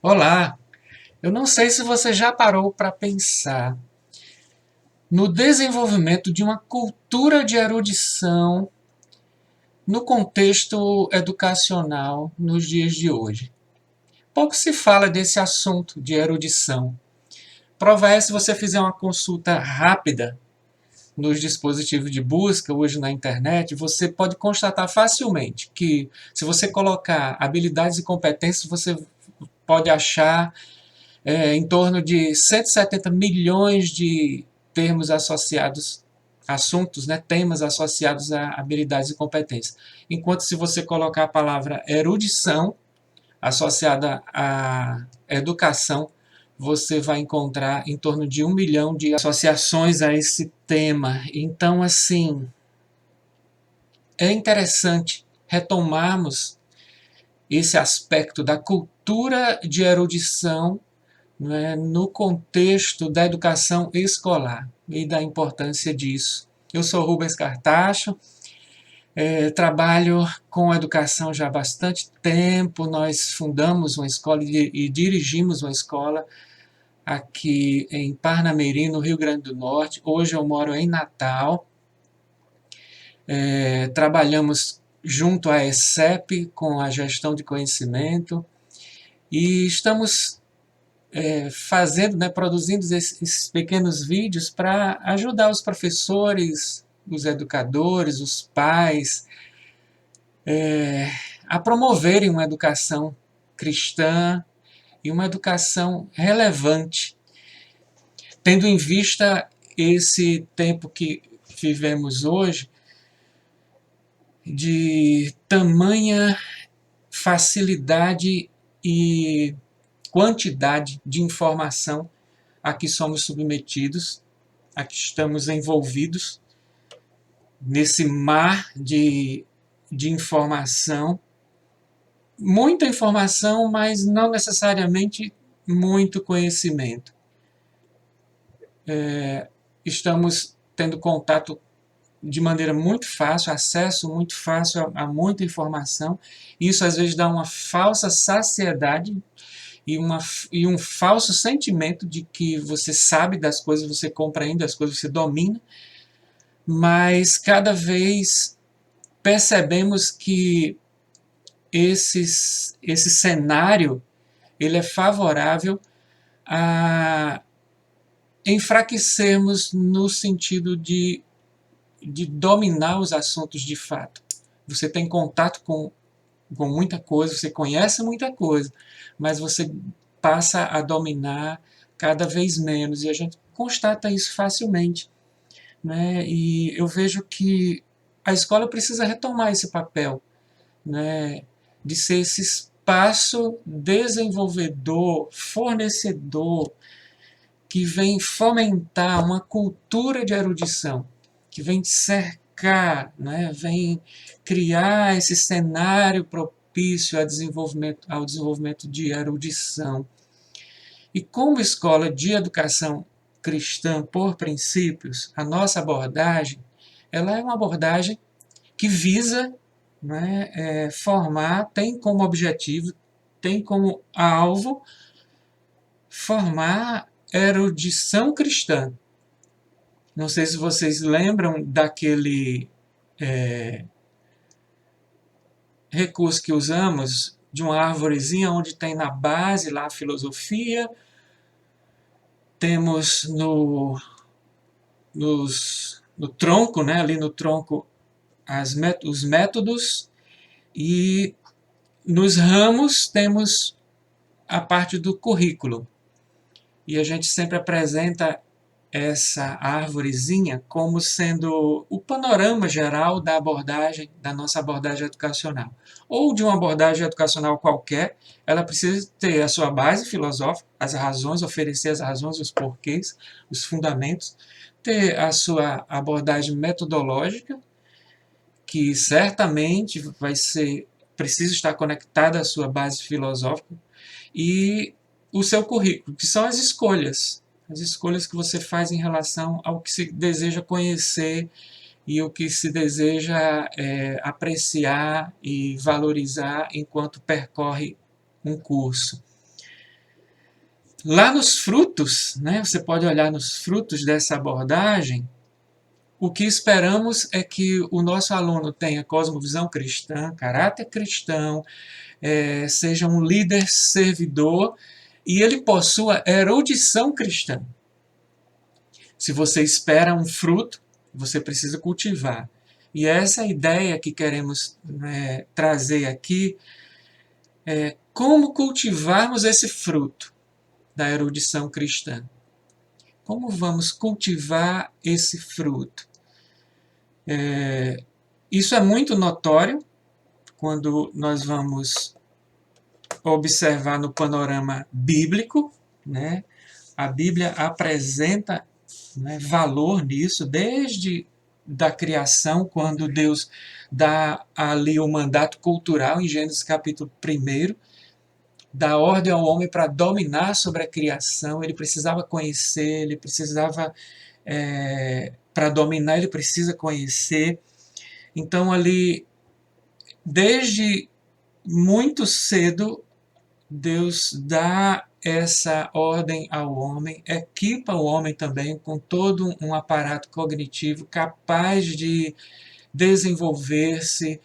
Olá, eu não sei se você já parou para pensar no desenvolvimento de uma cultura de erudição no contexto educacional nos dias de hoje. Pouco se fala desse assunto de erudição. Prova é se você fizer uma consulta rápida nos dispositivos de busca hoje na internet, você pode constatar facilmente que se você colocar habilidades e competências, você pode achar em torno de 170 milhões de termos associados, assuntos, né, temas associados a habilidades e competências. Enquanto se você colocar a palavra erudição associada à educação, você vai encontrar em torno de 1 milhão de associações a esse tema. Então, assim, é interessante retomarmos esse aspecto da cultura de erudição, né, no contexto da educação escolar e da importância disso. Eu sou Rubens Cartacho, trabalho com educação já há bastante tempo. Nós fundamos uma escola e dirigimos uma escola aqui em Parnamirim, no Rio Grande do Norte. Hoje eu moro em Natal. Trabalhamos junto à ESEP com a gestão de conhecimento e estamos fazendo, né, produzindo esses pequenos vídeos para ajudar os professores, os educadores, os pais a promoverem uma educação cristã e uma educação relevante, tendo em vista esse tempo que vivemos hoje de tamanha facilidade e quantidade de informação a que somos submetidos, a que estamos envolvidos nesse mar de informação. Muita informação, mas não necessariamente muito conhecimento. Estamos tendo contato de maneira muito fácil, acesso muito fácil a muita informação. Isso às vezes dá uma falsa saciedade e um falso sentimento de que você sabe das coisas, você compreende as coisas, você domina, mas cada vez percebemos que esse cenário ele é favorável a enfraquecermos no sentido de dominar os assuntos de fato. Você tem contato com muita coisa, você conhece muita coisa, mas você passa a dominar cada vez menos, e a gente constata isso facilmente, né? E eu vejo que a escola precisa retomar esse papel, né, de ser esse espaço desenvolvedor, fornecedor, que vem fomentar uma cultura de erudição, que vem cercar, né, vem criar esse cenário propício ao desenvolvimento de erudição. E como escola de educação cristã por princípios, a nossa abordagem ela é uma abordagem que visa, né, formar, tem como objetivo, tem como alvo formar erudição cristã. Não sei se vocês lembram daquele recurso que usamos de uma árvorezinha onde tem na base lá a filosofia, temos no tronco, né, ali no tronco, os métodos, e nos ramos temos a parte do currículo. E a gente sempre apresenta essa árvorezinha como sendo o panorama geral da abordagem, da nossa abordagem educacional. Ou de uma abordagem educacional qualquer, ela precisa ter a sua base filosófica, as razões, oferecer as razões, os porquês, os fundamentos, ter a sua abordagem metodológica, que certamente vai ser, precisa estar conectada à sua base filosófica, e o seu currículo, que são as escolhas que você faz em relação ao que se deseja conhecer e o que se deseja apreciar e valorizar enquanto percorre um curso. Lá nos frutos, né, você pode olhar nos frutos dessa abordagem, o que esperamos é que o nosso aluno tenha cosmovisão cristã, caráter cristão, seja um líder servidor e ele possua erudição cristã. Se você espera um fruto, você precisa cultivar. E essa é a ideia que queremos, né, trazer aqui, como cultivarmos esse fruto da erudição cristã. Como vamos cultivar esse fruto? Isso é muito notório quando nós vamos observar no panorama bíblico, né? A Bíblia apresenta, né, valor nisso, desde da criação, quando Deus dá ali o mandato cultural, em Gênesis capítulo 1, dá ordem ao homem para dominar sobre a criação, ele precisava conhecer, ele precisava, para dominar, ele precisa conhecer. Então, ali, desde muito cedo, Deus dá essa ordem ao homem, equipa o homem também com todo um aparato cognitivo capaz de desenvolver-se,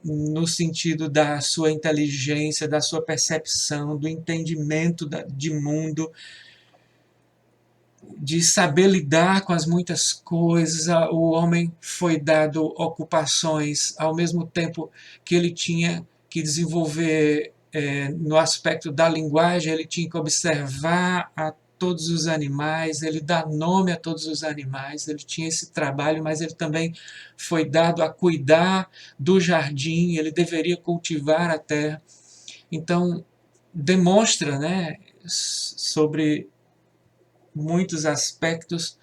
no sentido da sua inteligência, da sua percepção, do entendimento de mundo, de saber lidar com as muitas coisas. O homem foi dado ocupações ao mesmo tempo que ele tinha que desenvolver, no aspecto da linguagem, ele tinha que observar a todos os animais, ele dá nome a todos os animais, ele tinha esse trabalho, mas ele também foi dado a cuidar do jardim, ele deveria cultivar a terra. Então, demonstra, né, sobre muitos aspectos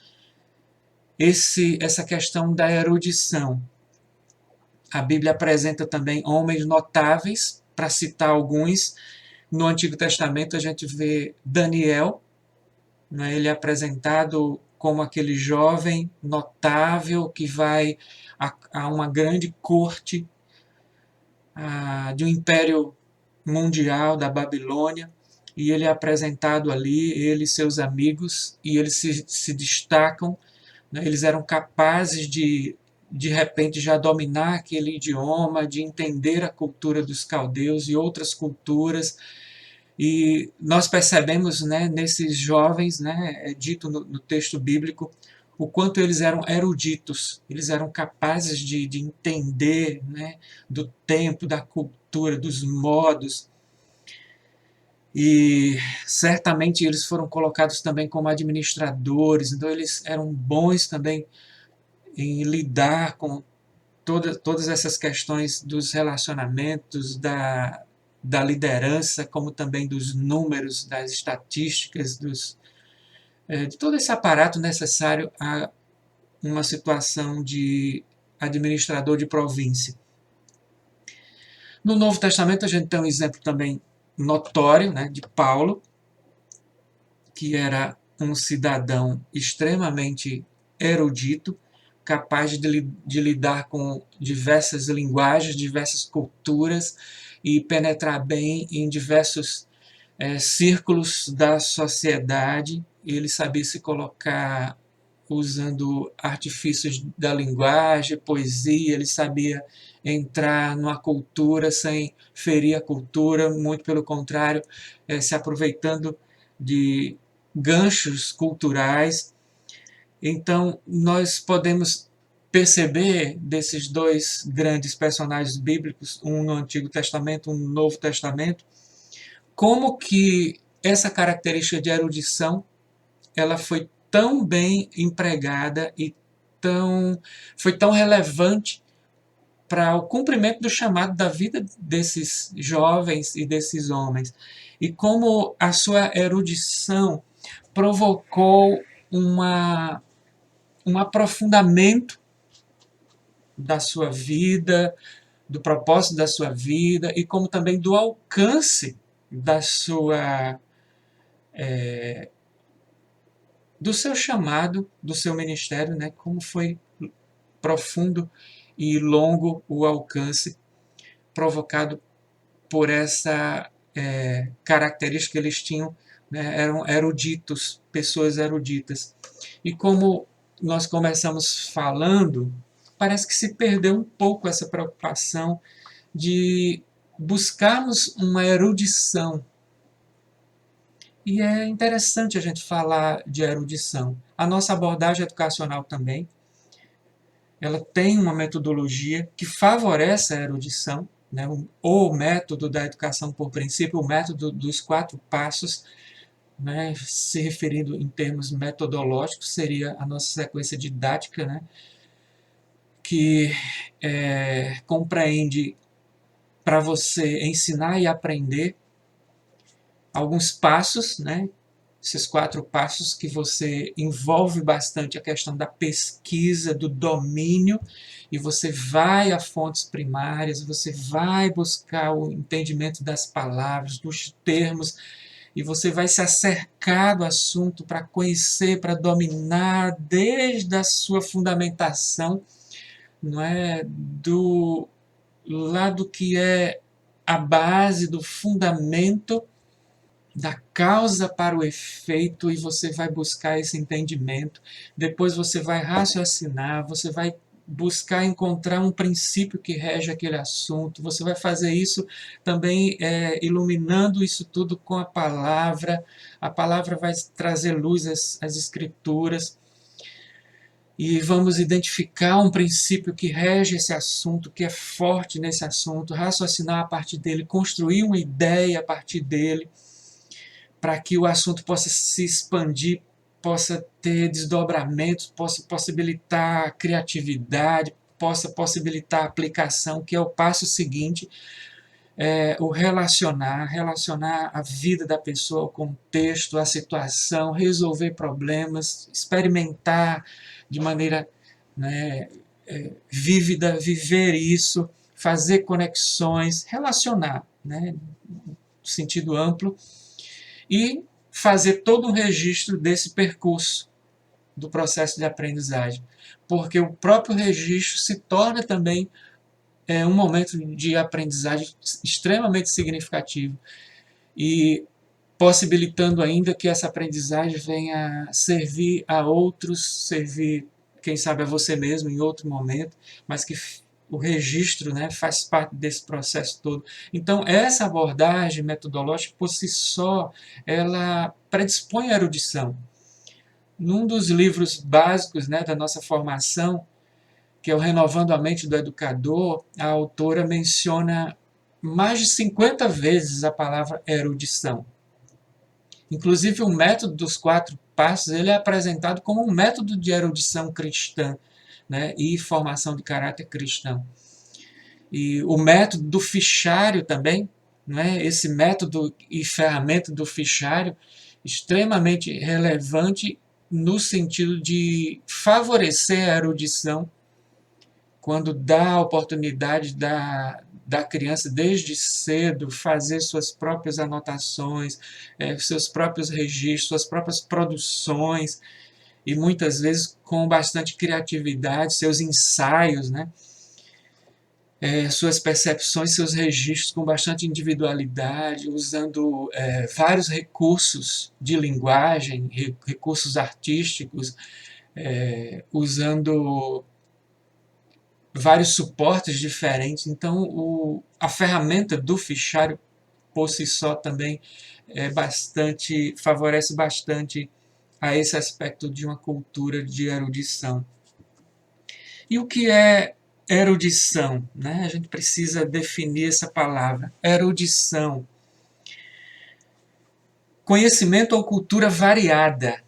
essa questão da erudição. A Bíblia apresenta também homens notáveis, para citar alguns. No Antigo Testamento a gente vê Daniel, né? Ele é apresentado como aquele jovem notável que vai a uma grande corte de um império mundial da Babilônia, e ele é apresentado ali, ele e seus amigos, e eles se destacam, né? Eles eram capazes de repente, já dominar aquele idioma, de entender a cultura dos caldeus e outras culturas. E nós percebemos, né, nesses jovens, né, é dito no texto bíblico, o quanto eles eram eruditos, eles eram capazes de entender, né, do tempo, da cultura, dos modos. E certamente eles foram colocados também como administradores, então eles eram bons também em lidar com todas essas questões dos relacionamentos, da liderança, como também dos números, das estatísticas, de todo esse aparato necessário a uma situação de administrador de província. No Novo Testamento a gente tem um exemplo também notório, né, de Paulo, que era um cidadão extremamente erudito, capaz de lidar com diversas linguagens, diversas culturas e penetrar bem em diversos círculos da sociedade. Ele sabia se colocar usando artifícios da linguagem, poesia, ele sabia entrar numa cultura sem ferir a cultura, muito pelo contrário, se aproveitando de ganchos culturais. Então, nós podemos perceber desses dois grandes personagens bíblicos, um no Antigo Testamento, um no Novo Testamento, como que essa característica de erudição ela foi tão bem empregada e foi tão relevante para o cumprimento do chamado da vida desses jovens e desses homens. E como a sua erudição provocou um aprofundamento da sua vida, do propósito da sua vida e como também do alcance do seu chamado, do seu ministério, né? Como foi profundo e longo o alcance provocado por essa característica que eles tinham né? Eram eruditos, pessoas eruditas. E como nós começamos falando, parece que se perdeu um pouco essa preocupação de buscarmos uma erudição. E é interessante a gente falar de erudição. A nossa abordagem educacional também, ela tem uma metodologia que favorece a erudição, né? O método da educação por princípio, o método dos 4 passos, né? Se referindo em termos metodológicos, seria a nossa sequência didática, né? Que compreende, para você ensinar e aprender, alguns passos, né? Esses 4 passos que você envolve bastante a questão da pesquisa, do domínio, e você vai a fontes primárias, você vai buscar o entendimento das palavras, dos termos, e você vai se acercar do assunto para conhecer, para dominar desde a sua fundamentação, não é, do lado que é a base do fundamento da causa para o efeito, e você vai buscar esse entendimento. Depois você vai raciocinar, você vai buscar encontrar um princípio que rege aquele assunto. Você vai fazer isso também iluminando isso tudo com a palavra. A palavra vai trazer luz às escrituras. E vamos identificar um princípio que rege esse assunto, que é forte nesse assunto, raciocinar a partir dele, construir uma ideia a partir dele, para que o assunto possa se expandir, possa ter desdobramentos, possa possibilitar criatividade, possa possibilitar aplicação, que é o passo seguinte, o relacionar a vida da pessoa ao contexto, à situação, resolver problemas, experimentar de maneira, né, vívida, viver isso, fazer conexões, relacionar, né, no sentido amplo, e fazer todo um registro desse percurso do processo de aprendizagem, porque o próprio registro se torna também um momento de aprendizagem extremamente significativo, e possibilitando ainda que essa aprendizagem venha servir a outros, servir, quem sabe, a você mesmo em outro momento, mas que o registro, né, faz parte desse processo todo. Então, essa abordagem metodológica, por si só, ela predispõe a erudição. Num dos livros básicos, né, da nossa formação, que é o Renovando a Mente do Educador, a autora menciona mais de 50 vezes a palavra erudição. Inclusive, o método dos 4 passos ele é apresentado como um método de erudição cristã, né, e formação de caráter cristão. E o método do fichário também, né, esse método e ferramenta do fichário, extremamente relevante no sentido de favorecer a erudição, quando dá a oportunidade da criança, desde cedo, fazer suas próprias anotações, seus próprios registros, suas próprias produções, e muitas vezes com bastante criatividade, seus ensaios, né? Suas percepções, seus registros com bastante individualidade, usando vários recursos de linguagem, recursos artísticos, usando vários suportes diferentes. Então, a ferramenta do fichário por si só também favorece bastante a esse aspecto de uma cultura de erudição. E o que é erudição? Né? A gente precisa definir essa palavra. Erudição. Conhecimento ou cultura variada.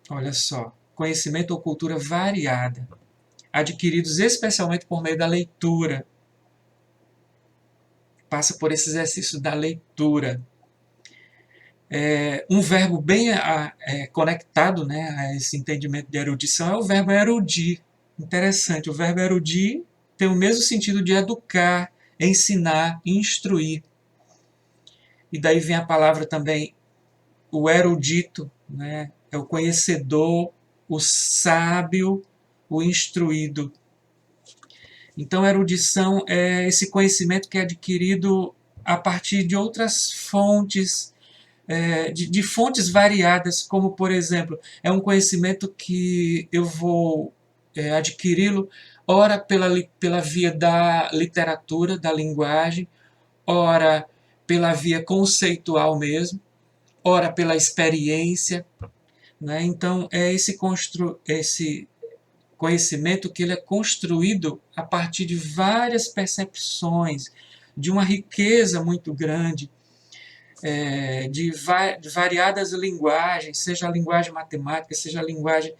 Olha só. Conhecimento ou cultura variada, adquiridos especialmente por meio da leitura. Passa por esse exercício da leitura. Um verbo bem conectado, né, a esse entendimento de erudição é o verbo erudir. Interessante, o verbo erudir tem o mesmo sentido de educar, ensinar, instruir. E daí vem a palavra também, o erudito, né, é o conhecedor, o sábio, o instruído. Então, erudição é esse conhecimento que é adquirido a partir de outras fontes, de fontes variadas, como, por exemplo, é um conhecimento que eu vou adquiri-lo, ora pela via da literatura, da linguagem, ora pela via conceitual mesmo, ora pela experiência, né? Então, é esse conhecimento que ele é construído a partir de várias percepções, de uma riqueza muito grande, de variadas linguagens, seja a linguagem matemática, seja a linguagem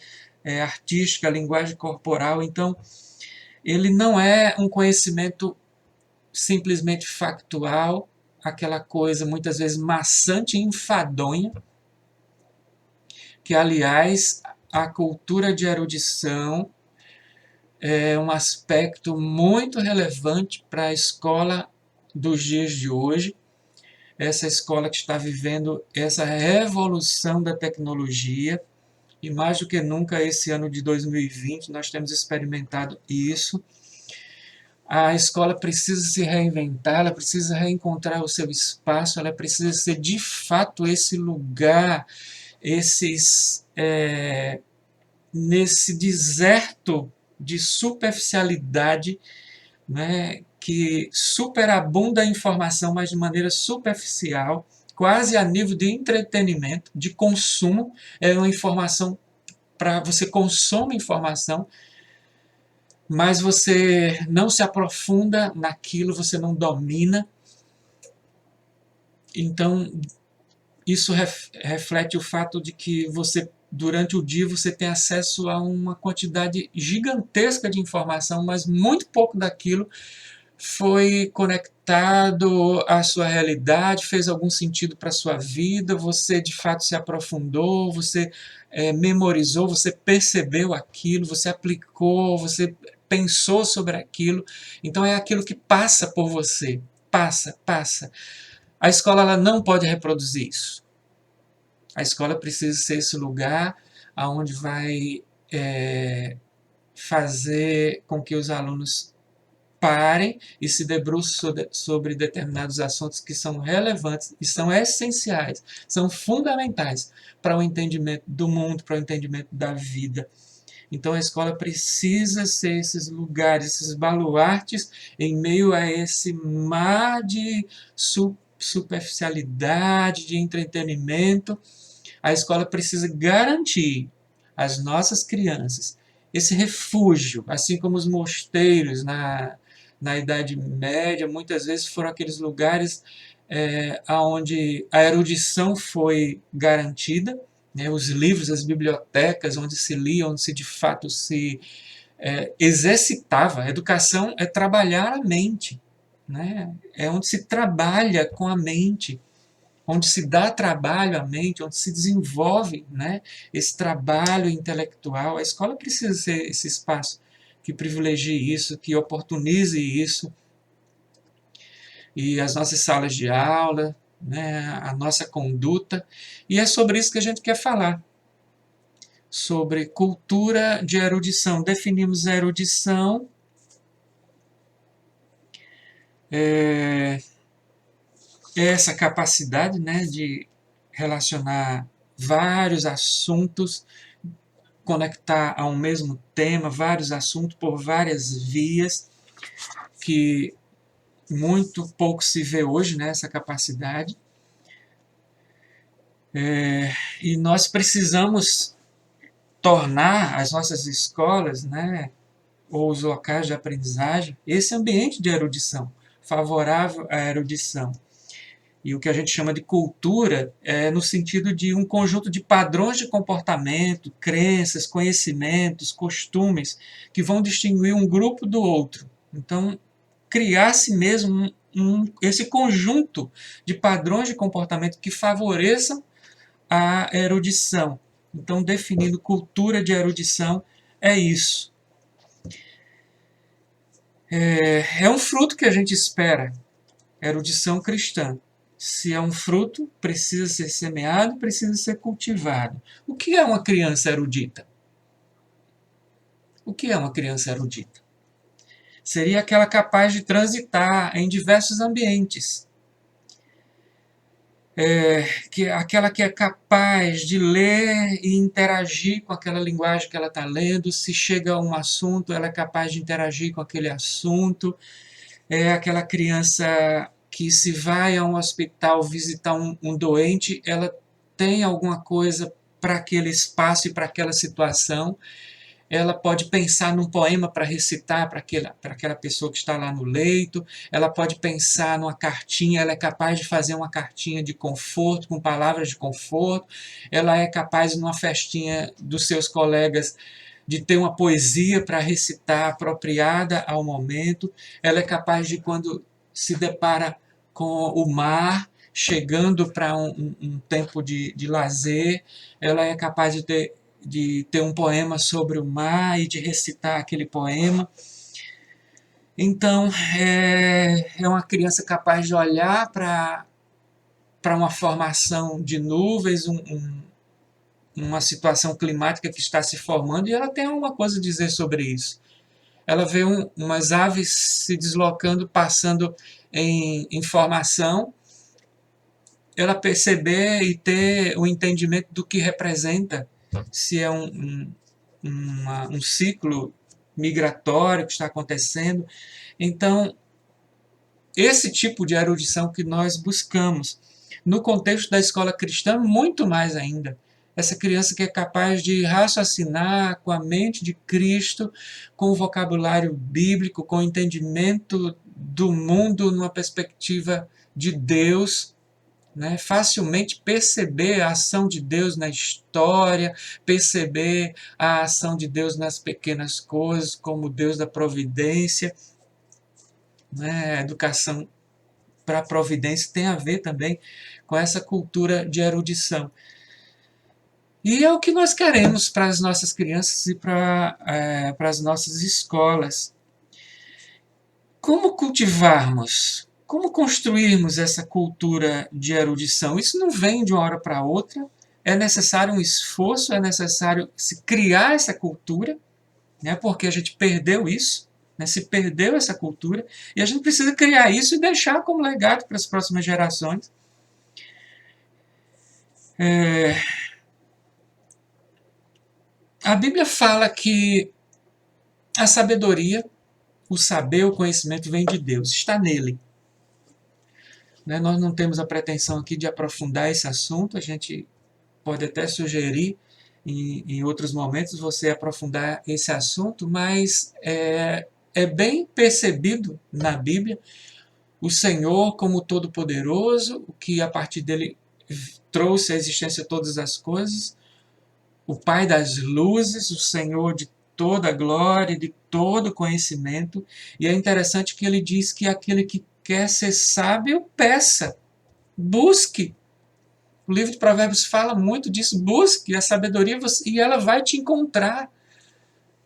artística, a linguagem corporal. Então, ele não é um conhecimento simplesmente factual, aquela coisa muitas vezes maçante e enfadonha, que, aliás, a cultura de erudição é um aspecto muito relevante para a escola dos dias de hoje, essa escola que está vivendo essa revolução da tecnologia, e mais do que nunca esse ano de 2020 nós temos experimentado isso. A escola precisa se reinventar, ela precisa reencontrar o seu espaço, ela precisa ser de fato esse lugar, nesse deserto de superficialidade, né, que superabunda a informação, mas de maneira superficial, quase a nível de entretenimento, de consumo. É uma informação para você consome informação, mas você não se aprofunda naquilo, você não domina. Então, isso reflete o fato de que você, durante o dia, você tem acesso a uma quantidade gigantesca de informação, mas muito pouco daquilo foi conectado à sua realidade, fez algum sentido para a sua vida, você de fato se aprofundou, você memorizou, você percebeu aquilo, você aplicou, você pensou sobre aquilo. Então é aquilo que passa por você, passa. A escola ela não pode reproduzir isso. A escola precisa ser esse lugar onde vai fazer com que os alunos parem e se debrucem sobre determinados assuntos que são relevantes e são essenciais, são fundamentais para o entendimento do mundo, para o entendimento da vida. Então a escola precisa ser esses lugares, esses baluartes em meio a esse mar de superficialidade, de entretenimento. A escola precisa garantir às nossas crianças esse refúgio, assim como os mosteiros na Idade Média, muitas vezes foram aqueles lugares onde a erudição foi garantida, né, os livros, as bibliotecas, onde se lia, onde se de fato se exercitava. A educação é trabalhar a mente, né? É onde se trabalha com a mente, onde se dá trabalho à mente, onde se desenvolve, né, esse trabalho intelectual. A escola precisa ser esse espaço que privilegie isso, que oportunize isso, e as nossas salas de aula, né, a nossa conduta, e é sobre isso que a gente quer falar, sobre cultura de erudição. Definimos a erudição essa capacidade, né, de relacionar vários assuntos, conectar a um mesmo tema, vários assuntos por várias vias, que muito pouco se vê hoje, né, essa capacidade. E nós precisamos tornar as nossas escolas, né, ou os locais de aprendizagem, esse ambiente de erudição, favorável à erudição. E o que a gente chama de cultura é no sentido de um conjunto de padrões de comportamento, crenças, conhecimentos, costumes, que vão distinguir um grupo do outro. Então, criar-se mesmo esse conjunto de padrões de comportamento que favoreçam a erudição. Então, definindo cultura de erudição, é isso. É um fruto que a gente espera, erudição cristã. Se é um fruto, precisa ser semeado, precisa ser cultivado. O que é uma criança erudita? O que é uma criança erudita? Seria aquela capaz de transitar em diversos ambientes. aquela que é capaz de ler e interagir com aquela linguagem que ela está lendo. Se chega a um assunto, ela é capaz de interagir com aquele assunto. É aquela criança que, se vai a um hospital visitar um doente, ela tem alguma coisa para aquele espaço e para aquela situação. Ela pode pensar num poema para recitar para aquela pessoa que está lá no leito, ela pode pensar numa cartinha, ela é capaz de fazer uma cartinha de conforto, com palavras de conforto, ela é capaz, numa festinha dos seus colegas, de ter uma poesia para recitar apropriada ao momento, ela é capaz de, quando se depara com o mar, chegando para um tempo de lazer, ela é capaz de ter um poema sobre o mar e de recitar aquele poema. Então, é uma criança capaz de olhar para uma formação de nuvens, uma situação climática que está se formando, e ela tem alguma coisa a dizer sobre isso. Ela vê umas aves se deslocando, passando em formação, ela perceber e ter o entendimento do que representa, se é um ciclo migratório que está acontecendo. Então, esse tipo de erudição que nós buscamos. No contexto da escola cristã, muito mais ainda. Essa criança que é capaz de raciocinar com a mente de Cristo, com o vocabulário bíblico, com o entendimento do mundo numa perspectiva de Deus, né? Facilmente perceber a ação de Deus na história, perceber a ação de Deus nas pequenas coisas, como o Deus da providência. Né? A educação para a providência tem a ver também com essa cultura de erudição. E é o que nós queremos para as nossas crianças e para as nossas escolas. Como cultivarmos, como construirmos essa cultura de erudição? Isso não vem de uma hora para outra, é necessário um esforço, é necessário se criar essa cultura, né, porque a gente perdeu isso, né, se perdeu essa cultura, e a gente precisa criar isso e deixar como legado para as próximas gerações. A Bíblia fala que a sabedoria, o saber, o conhecimento vem de Deus, está nele. Né? Nós não temos a pretensão aqui de aprofundar esse assunto, a gente pode até sugerir em outros momentos você aprofundar esse assunto, mas é bem percebido na Bíblia o Senhor como Todo-Poderoso, o que a partir dele trouxe à existência todas as coisas, o Pai das luzes, o Senhor de toda a glória, de todo conhecimento. E é interessante que ele diz que aquele que quer ser sábio, peça, busque. O livro de Provérbios fala muito disso, busque a sabedoria e ela vai te encontrar.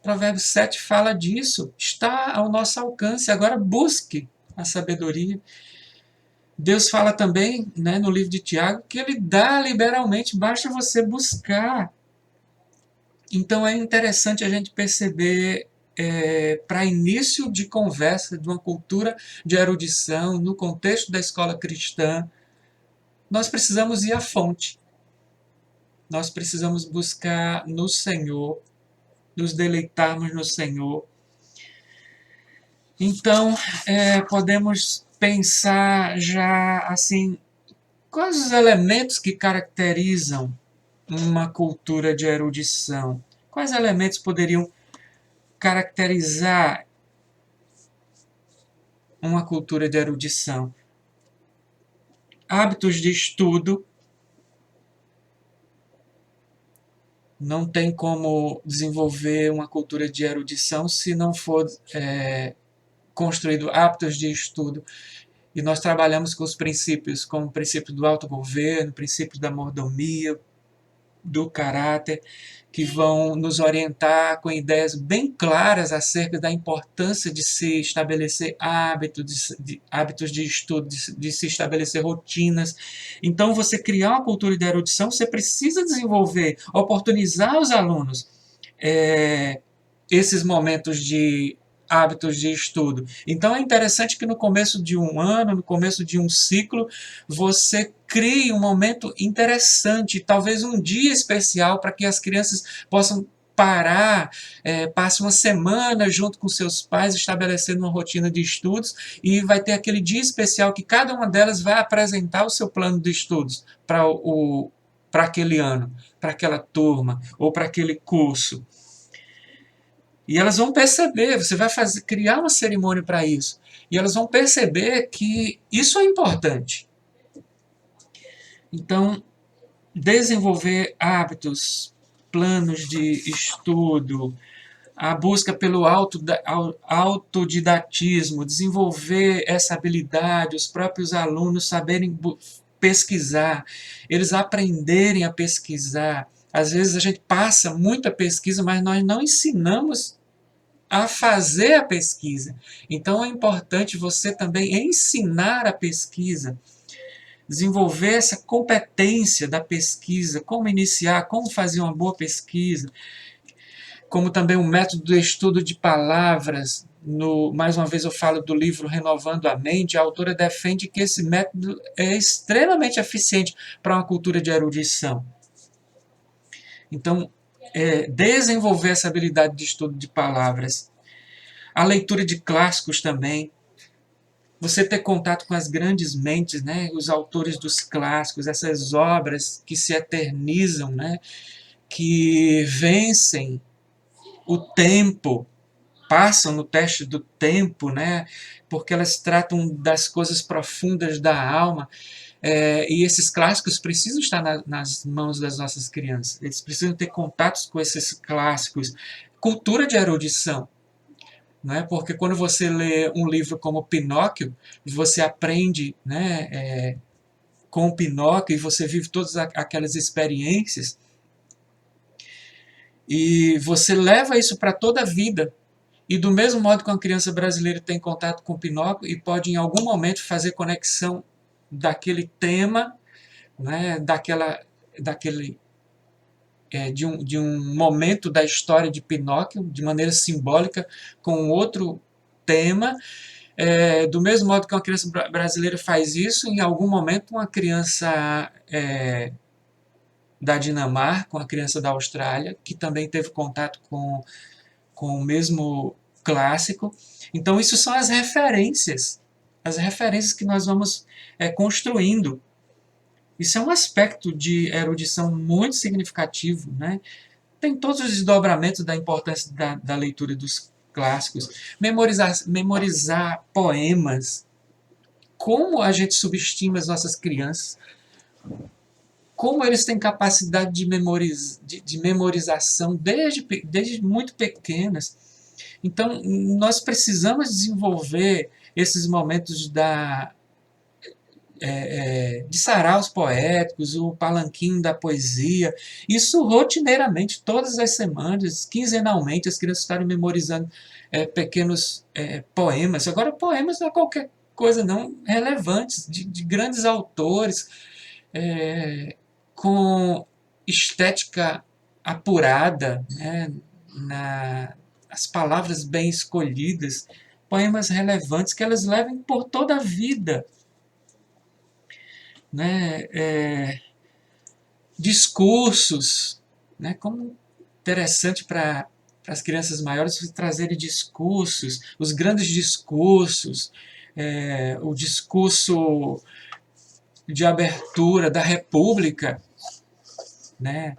Provérbios 7 fala disso, está ao nosso alcance, agora busque a sabedoria. Deus fala também, né, no livro de Tiago, que ele dá liberalmente, basta você buscar. Então é interessante a gente perceber, para início de conversa, de uma cultura de erudição, no contexto da escola cristã, nós precisamos ir à fonte. Nós precisamos buscar no Senhor, nos deleitarmos no Senhor. Então, podemos pensar já assim, quais os elementos que caracterizam uma cultura de erudição? Quais elementos poderiam caracterizar uma cultura de erudição? Hábitos de estudo. Não tem como desenvolver uma cultura de erudição se não for construído hábitos de estudo. E nós trabalhamos com os princípios, como o princípio do autogoverno, o princípio da mordomia, do caráter, que vão nos orientar com ideias bem claras acerca da importância de se estabelecer hábitos de estudo, de se estabelecer rotinas. Então, você criar uma cultura de erudição, você precisa desenvolver, oportunizar os alunos esses momentos de hábitos de estudo. Então é interessante que no começo de um ano, no começo de um ciclo, você crie um momento interessante, talvez um dia especial para que as crianças possam parar, passe uma semana junto com seus pais, estabelecendo uma rotina de estudos, e vai ter aquele dia especial que cada uma delas vai apresentar o seu plano de estudos para aquele ano, para aquela turma ou para aquele curso. E elas vão perceber, você vai criar uma cerimônia para isso. E elas vão perceber que isso é importante. Então, desenvolver hábitos, planos de estudo, a busca pelo autodidatismo, desenvolver essa habilidade, os próprios alunos saberem pesquisar, eles aprenderem a pesquisar. Às vezes a gente passa muita pesquisa, mas nós não ensinamos a fazer a pesquisa. Então é importante você também ensinar a pesquisa, desenvolver essa competência da pesquisa, como iniciar, como fazer uma boa pesquisa, como também um método de estudo de palavras. Mais uma vez eu falo do livro Renovando a Mente, a autora defende que esse método é extremamente eficiente para uma cultura de erudição. Então, desenvolver essa habilidade de estudo de palavras. A leitura de clássicos também. Você ter contato com as grandes mentes, né? Os autores dos clássicos, essas obras que se eternizam, né? Que vencem o tempo, passam no teste do tempo, né? Porque elas tratam das coisas profundas da alma. E esses clássicos precisam estar nas mãos das nossas crianças. Eles precisam ter contatos com esses clássicos. Cultura de erudição. Né? Porque quando você lê um livro como Pinóquio, você aprende, né, com o Pinóquio e você vive todas aquelas experiências e você leva isso para toda a vida. E do mesmo modo que uma criança brasileira tem contato com o Pinóquio e pode em algum momento fazer conexão daquele tema, né, de um momento da história de Pinóquio, de maneira simbólica, com outro tema. Do mesmo modo que uma criança brasileira faz isso, em algum momento uma criança da Dinamarca, uma criança da Austrália, que também teve contato com o mesmo clássico. Então, isso são as referências que nós vamos construindo. Isso é um aspecto de erudição muito significativo, né? Tem todos os desdobramentos da importância da leitura dos clássicos. Memorizar poemas. Como a gente subestima as nossas crianças. Como eles têm capacidade de memorização desde muito pequenas. Então, nós precisamos desenvolver esses momentos de saraus poéticos, o palanquinho da poesia, isso rotineiramente, todas as semanas, quinzenalmente, as crianças estarem memorizando pequenos poemas. Agora, poemas não é qualquer coisa não, relevantes, de grandes autores, com estética apurada, né, as palavras bem escolhidas, poemas relevantes que elas levem por toda a vida. Né, discursos, né, como interessante para as crianças maiores trazerem discursos, os grandes discursos, o discurso de abertura da República, né,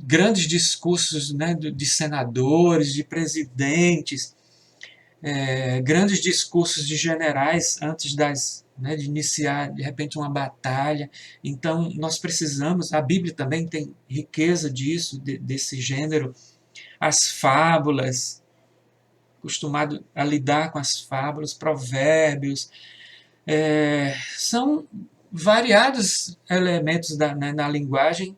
grandes discursos, né, de senadores, de presidentes, grandes discursos de generais antes de iniciar, de repente, uma batalha. Então, nós precisamos, a Bíblia também tem riqueza disso, desse gênero, as fábulas, acostumado a lidar com as fábulas, provérbios, são variados elementos na linguagem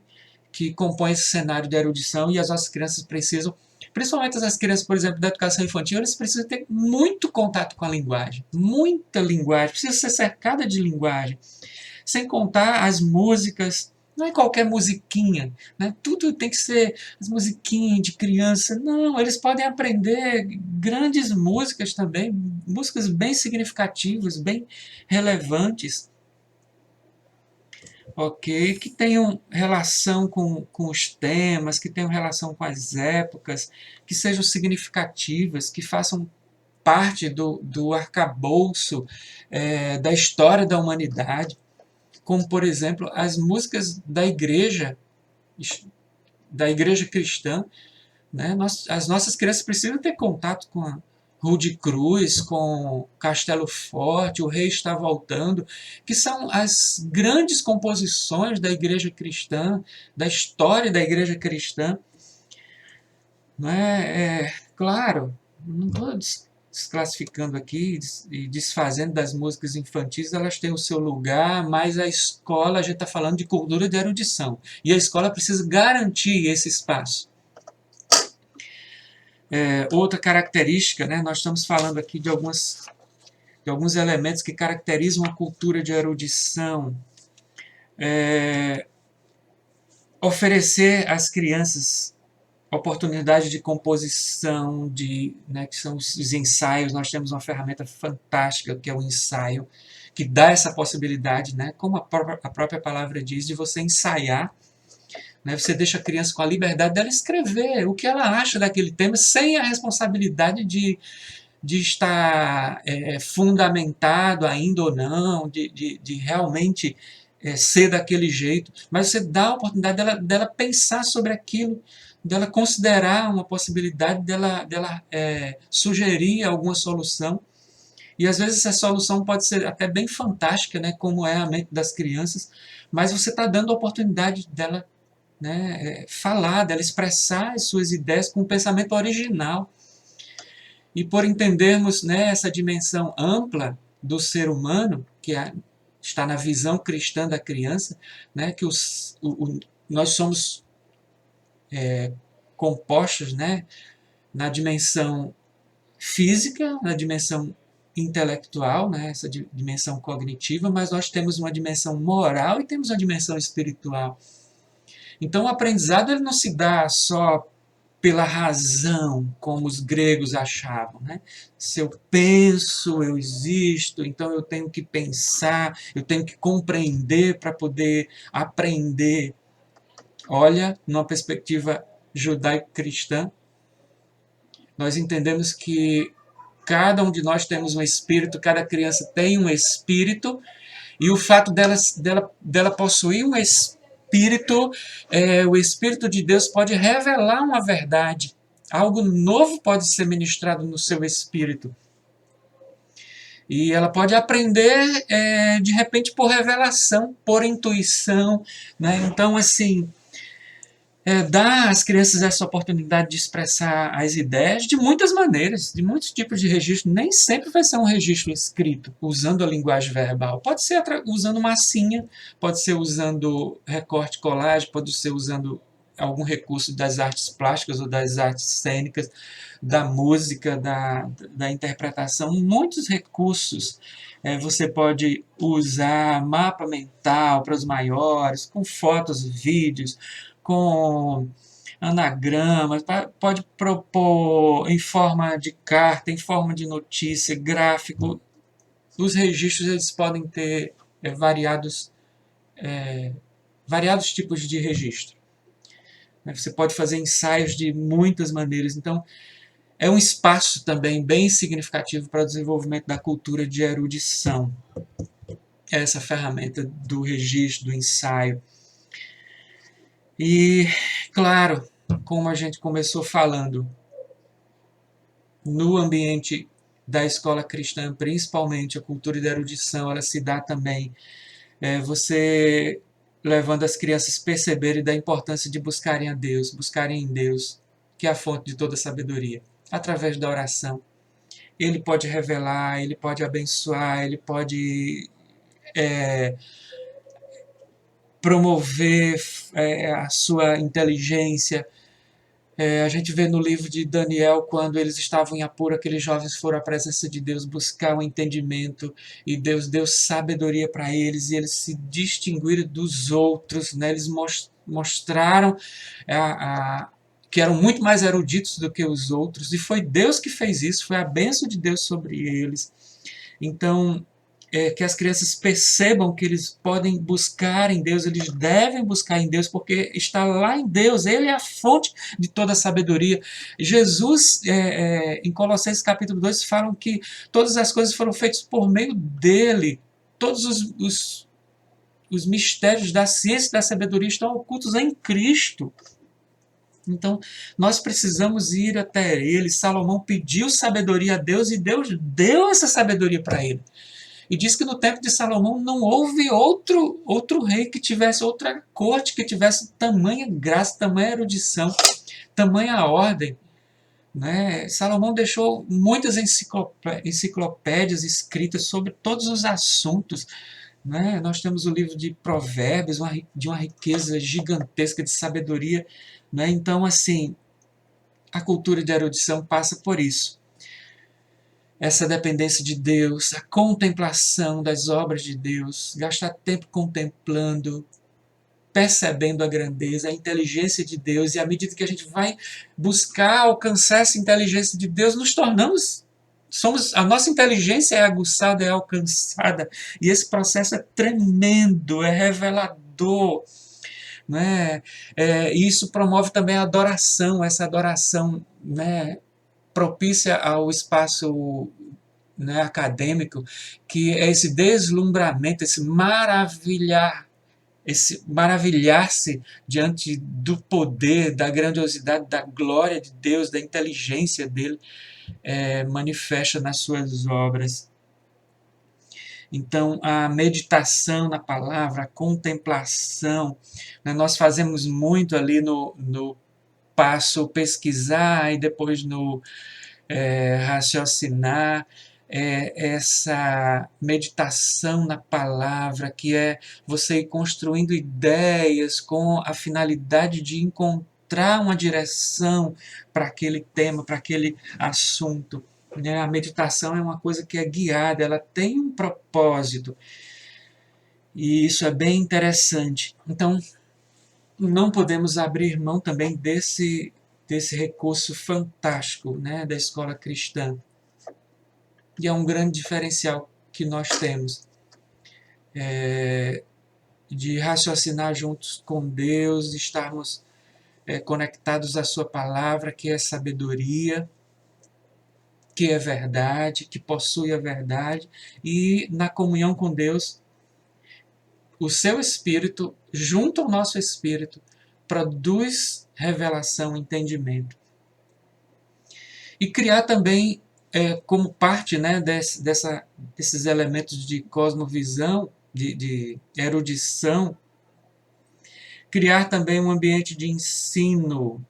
que compõem esse cenário de erudição e as nossas crianças precisam, principalmente as crianças, por exemplo, da educação infantil, eles precisam ter muito contato com a linguagem, muita linguagem, precisa ser cercada de linguagem, sem contar as músicas, Não é qualquer musiquinha, né? Tudo tem que ser as musiquinhas de criança. Não, eles podem aprender grandes músicas também, músicas bem significativas, bem relevantes, ok? Que tenham relação com os temas, que tenham relação com as épocas, que sejam significativas, que façam parte do arcabouço da história da humanidade, como, por exemplo, as músicas da igreja cristã, né? As nossas crianças precisam ter contato com a Rude Cruz, com Castelo Forte, O Rei Está Voltando, que são as grandes composições da igreja cristã, da história da igreja cristã. Não é, claro, não estou desclassificando aqui e desfazendo das músicas infantis, elas têm o seu lugar, mas a escola, a gente está falando de cultura de erudição, e a escola precisa garantir esse espaço. Outra característica, né, nós estamos falando aqui de alguns elementos que caracterizam a cultura de erudição. Oferecer às crianças oportunidade de composição, né, que são os ensaios. Nós temos uma ferramenta fantástica, que é o ensaio, que dá essa possibilidade, né, como a própria palavra diz, de você ensaiar. Né, você deixa a criança com a liberdade dela escrever o que ela acha daquele tema, sem a responsabilidade de estar fundamentado ainda ou não, de realmente ser daquele jeito, mas você dá a oportunidade dela pensar sobre aquilo, dela considerar uma possibilidade, dela sugerir alguma solução. E às vezes essa solução pode ser até bem fantástica, né, como é a mente das crianças, mas você está dando a oportunidade dela, né, falar, dela expressar as suas ideias com um pensamento original. E por entendermos, né, essa dimensão ampla do ser humano, está na visão cristã da criança, né, que nós somos compostos, né, na dimensão física, na dimensão intelectual, né, essa dimensão cognitiva, mas nós temos uma dimensão moral e temos uma dimensão espiritual. Então o aprendizado ele não se dá só pela razão, como os gregos achavam, né? Se eu penso, eu existo, então eu tenho que pensar, eu tenho que compreender para poder aprender. Olha, numa perspectiva judaico-cristã, nós entendemos que cada um de nós temos um espírito, cada criança tem um espírito, e o fato dela possuir um espírito, o Espírito de Deus pode revelar uma verdade. Algo novo pode ser ministrado no seu espírito. E ela pode aprender, de repente, por revelação, por intuição. Né? Então, assim, dá às crianças essa oportunidade de expressar as ideias de muitas maneiras, de muitos tipos de registro. Nem sempre vai ser um registro escrito, usando a linguagem verbal. Pode ser usando massinha, pode ser usando recorte, colagem, pode ser usando algum recurso das artes plásticas ou das artes cênicas, da música, da interpretação. Muitos recursos. Você pode usar mapa mental para os maiores, com fotos, vídeos, com anagramas, pode propor em forma de carta, em forma de notícia, gráfico. Os registros eles podem ter variados tipos de registro. Você pode fazer ensaios de muitas maneiras. Então, é um espaço também bem significativo para o desenvolvimento da cultura de erudição. Essa ferramenta do registro, do ensaio. E, claro, como a gente começou falando, no ambiente da escola cristã, principalmente a cultura da erudição, ela se dá também você levando as crianças a perceberem da importância de buscarem a Deus, buscarem em Deus, que é a fonte de toda sabedoria, através da oração. Ele pode revelar, ele pode abençoar, ele pode promover a sua inteligência, A gente vê no livro de Daniel, quando eles estavam em apuro, aqueles jovens foram à presença de Deus buscar o entendimento, e Deus deu sabedoria para eles, e eles se distinguiram dos outros, né? Eles mostraram que eram muito mais eruditos do que os outros, e foi Deus que fez isso, foi a bênção de Deus sobre eles. Então, que as crianças percebam que eles podem buscar em Deus, eles devem buscar em Deus, porque está lá em Deus, Ele é a fonte de toda a sabedoria. Jesus, em Colossenses capítulo 2, falam que todas as coisas foram feitas por meio dEle, todos os mistérios da ciência e da sabedoria estão ocultos em Cristo. Então, nós precisamos ir até Ele. Salomão pediu sabedoria a Deus e Deus deu essa sabedoria para ele. E diz que no tempo de Salomão não houve outro rei que tivesse, outra corte que tivesse tamanha graça, tamanha erudição, tamanha ordem. Né? Salomão deixou muitas enciclopédias escritas sobre todos os assuntos. Né? Nós temos o livro de Provérbios, de uma riqueza gigantesca de sabedoria. Né? Então, assim, a cultura de erudição passa por isso. Essa dependência de Deus, a contemplação das obras de Deus, gastar tempo contemplando, percebendo a grandeza, a inteligência de Deus, e à medida que a gente vai buscar alcançar essa inteligência de Deus, nos tornamos, a nossa inteligência é aguçada, é alcançada, e esse processo é tremendo, é revelador. Né? E isso promove também a adoração, essa adoração, né, propícia ao espaço, né, acadêmico, que é esse deslumbramento, esse maravilhar-se diante do poder, da grandiosidade, da glória de Deus, da inteligência dele, manifesta nas suas obras. Então, a meditação na palavra, a contemplação, né, nós fazemos muito ali no passo pesquisar e depois no raciocinar, essa meditação na palavra, que é você ir construindo ideias com a finalidade de encontrar uma direção para aquele tema, para aquele assunto. Né? A meditação é uma coisa que é guiada, ela tem um propósito, e isso é bem interessante. Então, não podemos abrir mão também desse recurso fantástico, né, da escola cristã. E é um grande diferencial que nós temos, de raciocinar juntos com Deus, de estarmos conectados à sua palavra, que é sabedoria, que é verdade, que possui a verdade, e na comunhão com Deus, o seu Espírito, junto ao nosso Espírito, produz revelação, entendimento. E criar também, como parte, né, desses elementos de cosmovisão, de erudição, criar também um ambiente de ensino.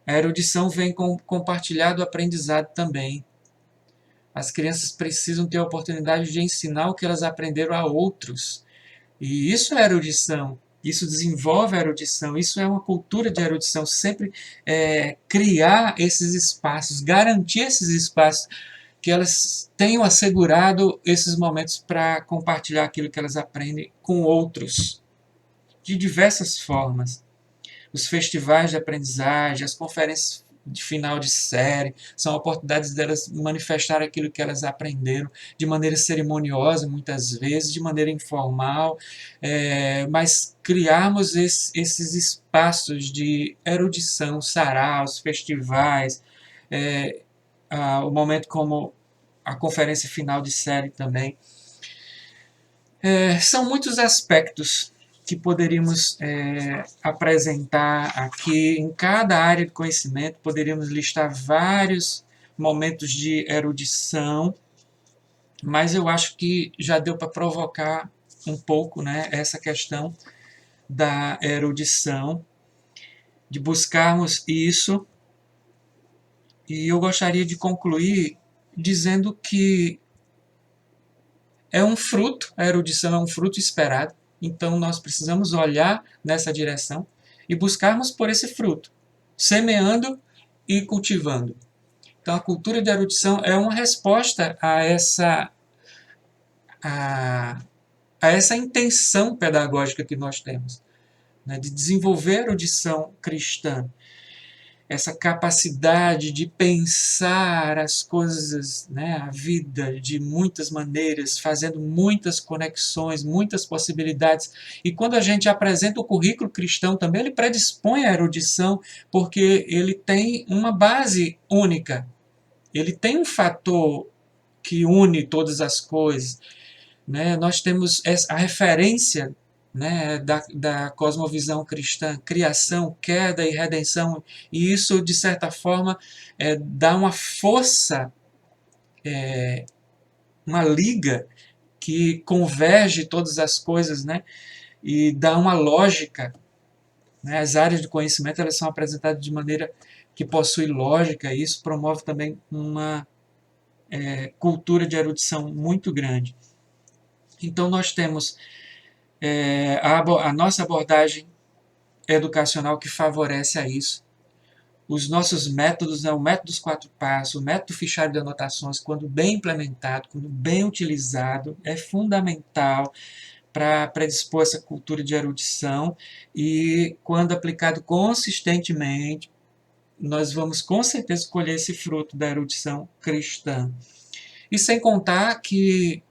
A erudição vem com compartilhado aprendizado também. As crianças precisam ter a oportunidade de ensinar o que elas aprenderam a outros. E isso é erudição. Isso desenvolve a erudição, isso é uma cultura de erudição, sempre criar esses espaços, garantir esses espaços, que elas tenham assegurado esses momentos para compartilhar aquilo que elas aprendem com outros, de diversas formas. Os festivais de aprendizagem, as conferências de final de série, são oportunidades delas manifestarem aquilo que elas aprenderam de maneira cerimoniosa, muitas vezes, de maneira informal, mas criarmos esses espaços de erudição, saraus, festivais, o momento como a conferência final de série também. São muitos aspectos que poderíamos apresentar aqui. Em cada área de conhecimento, poderíamos listar vários momentos de erudição, mas eu acho que já deu para provocar um pouco, né, essa questão da erudição, de buscarmos isso, e eu gostaria de concluir dizendo que a erudição é um fruto esperado. Então, nós precisamos olhar nessa direção. e buscarmos por esse fruto, semeando e cultivando. Então, a cultura de erudição é uma resposta a, a essa intenção pedagógica que nós temos, né, de desenvolver a erudição cristã, essa capacidade de pensar as coisas, né, a vida de muitas maneiras, fazendo muitas conexões, muitas possibilidades. E quando a gente apresenta o currículo cristão também, ele predispõe à erudição, porque ele tem uma base única. Ele tem um fator que une todas as coisas, né? Nós temos a referência, né, da cosmovisão cristã, criação, queda e redenção, e isso, de certa forma, dá uma força, uma liga que converge todas as coisas, né, e dá uma lógica, né? As áreas do conhecimento elas são apresentadas de maneira que possui lógica, e isso promove também uma cultura de erudição muito grande. Então, nós temos a nossa abordagem educacional que favorece a isso. Os nossos métodos, né, o método dos 4 passos, o método fichário de anotações, quando bem implementado, quando bem utilizado, é fundamental para predispor essa cultura de erudição, e quando aplicado consistentemente, nós vamos com certeza colher esse fruto da erudição cristã. E sem contar que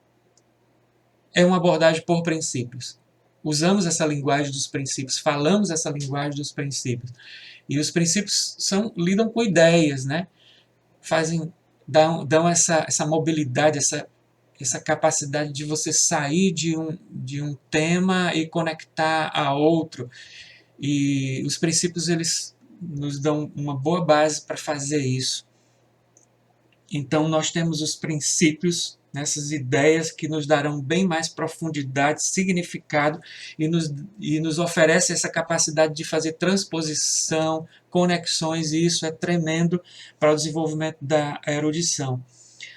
é uma abordagem por princípios. Usamos essa linguagem dos princípios, falamos essa linguagem dos princípios. E os princípios lidam com ideias, né? Dão essa mobilidade, essa capacidade de você sair de um tema e conectar a outro. E os princípios, eles nos dão uma boa base para fazer isso. Então, nós temos os princípios, nessas ideias que nos darão bem mais profundidade, significado, e nos oferece essa capacidade de fazer transposição, conexões, e isso é tremendo para o desenvolvimento da erudição.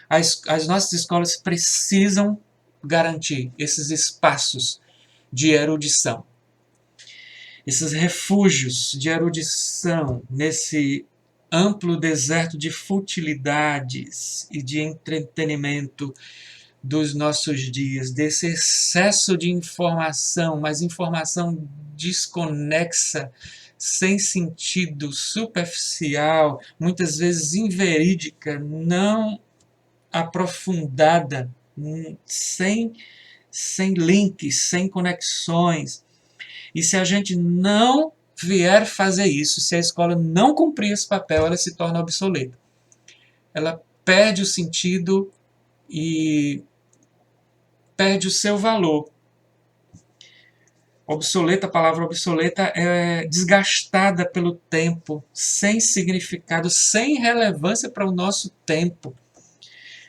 As nossas escolas precisam garantir esses espaços de erudição, esses refúgios de erudição nesse amplo deserto de futilidades e de entretenimento dos nossos dias, desse excesso de informação, mas informação desconexa, sem sentido, superficial, muitas vezes inverídica, não aprofundada, sem links, sem conexões. E se a gente não vier fazer isso, se a escola não cumprir esse papel, ela se torna obsoleta. Ela perde o sentido e perde o seu valor. Obsoleta, a palavra obsoleta é desgastada pelo tempo, sem significado, sem relevância para o nosso tempo.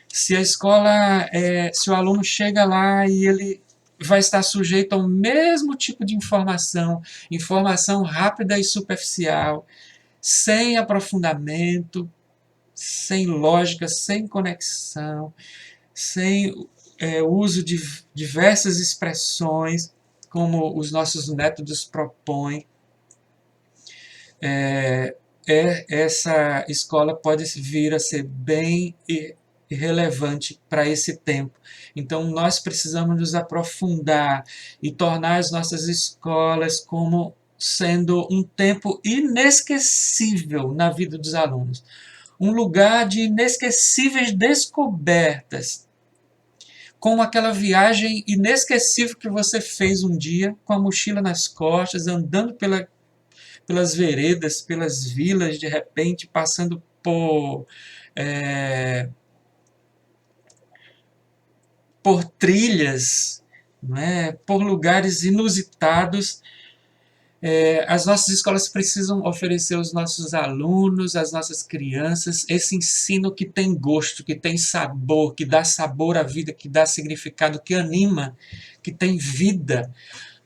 Se a escola, se o aluno chega lá e ele vai estar sujeito ao mesmo tipo de informação, informação rápida e superficial, sem aprofundamento, sem lógica, sem conexão, sem uso de diversas expressões, como os nossos métodos propõem. Essa escola pode vir a ser bem irrelevante para esse tempo. Então, nós precisamos nos aprofundar e tornar as nossas escolas como sendo um tempo inesquecível na vida dos alunos. Um lugar de inesquecíveis descobertas, como aquela viagem inesquecível que você fez um dia, com a mochila nas costas, andando pelas veredas, pelas vilas, de repente, passando por trilhas, né, por lugares inusitados. As nossas escolas precisam oferecer aos nossos alunos, às nossas crianças, esse ensino que tem gosto, que tem sabor, que dá sabor à vida, que dá significado, que anima, que tem vida,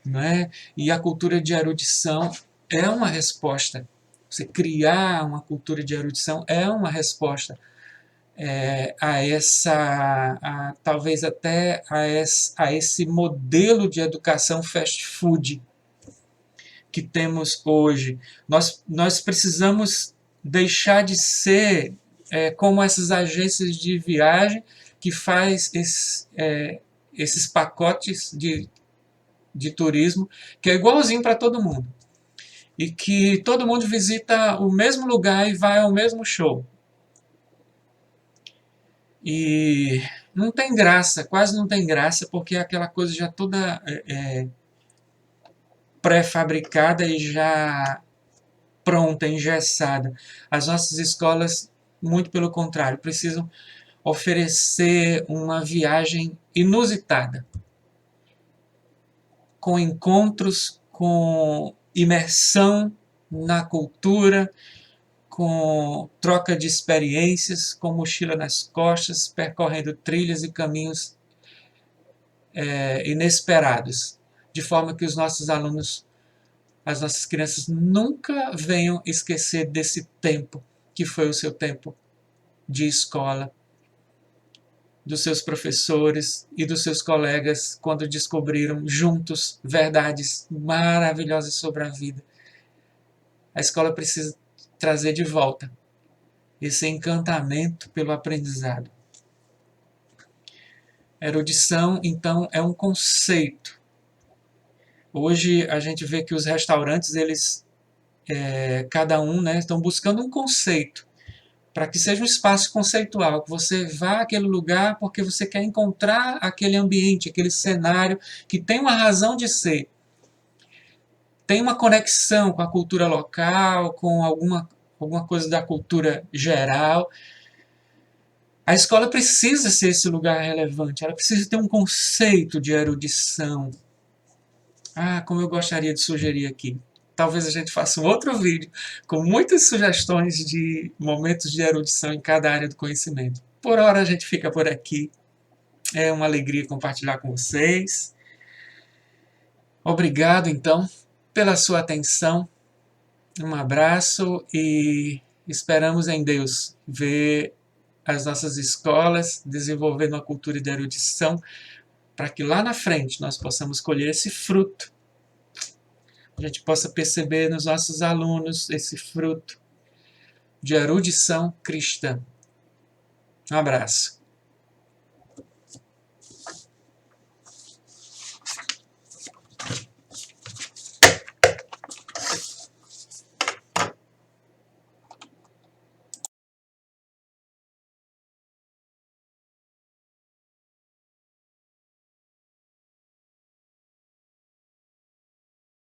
não é? E a cultura de erudição é uma resposta. Você criar uma cultura de erudição é uma resposta talvez até a esse modelo de educação fast food, que temos hoje. Nós precisamos deixar de ser como essas agências de viagem que faz esses pacotes de turismo, que é igualzinho para todo mundo. E que todo mundo visita o mesmo lugar e vai ao mesmo show. E não tem graça, quase não tem graça, porque é aquela coisa já toda pré-fabricada e já pronta, engessada. As nossas escolas, muito pelo contrário, precisam oferecer uma viagem inusitada, com encontros, com imersão na cultura, com troca de experiências, com mochila nas costas, percorrendo trilhas e caminhos inesperados, de forma que os nossos alunos, as nossas crianças nunca venham esquecer desse tempo que foi o seu tempo de escola, dos seus professores e dos seus colegas quando descobriram juntos verdades maravilhosas sobre a vida. A escola precisa trazer de volta esse encantamento pelo aprendizado. Erudição, então, é um conceito. Hoje a gente vê que os restaurantes, eles, cada um, né, estão buscando um conceito, para que seja um espaço conceitual, que você vá àquele lugar porque você quer encontrar aquele ambiente, aquele cenário que tem uma razão de ser. Tem uma conexão com a cultura local, com alguma coisa da cultura geral. A escola precisa ser esse lugar relevante, ela precisa ter um conceito de erudição. Ah, como eu gostaria de sugerir aqui. Talvez a gente faça um outro vídeo com muitas sugestões de momentos de erudição em cada área do conhecimento. Por hora a gente fica por aqui. É uma alegria compartilhar com vocês. Obrigado, então, pela sua atenção. Um abraço e esperamos em Deus ver as nossas escolas desenvolvendo uma cultura de erudição para que lá na frente nós possamos colher esse fruto. A gente possa perceber nos nossos alunos esse fruto de erudição cristã. Um abraço.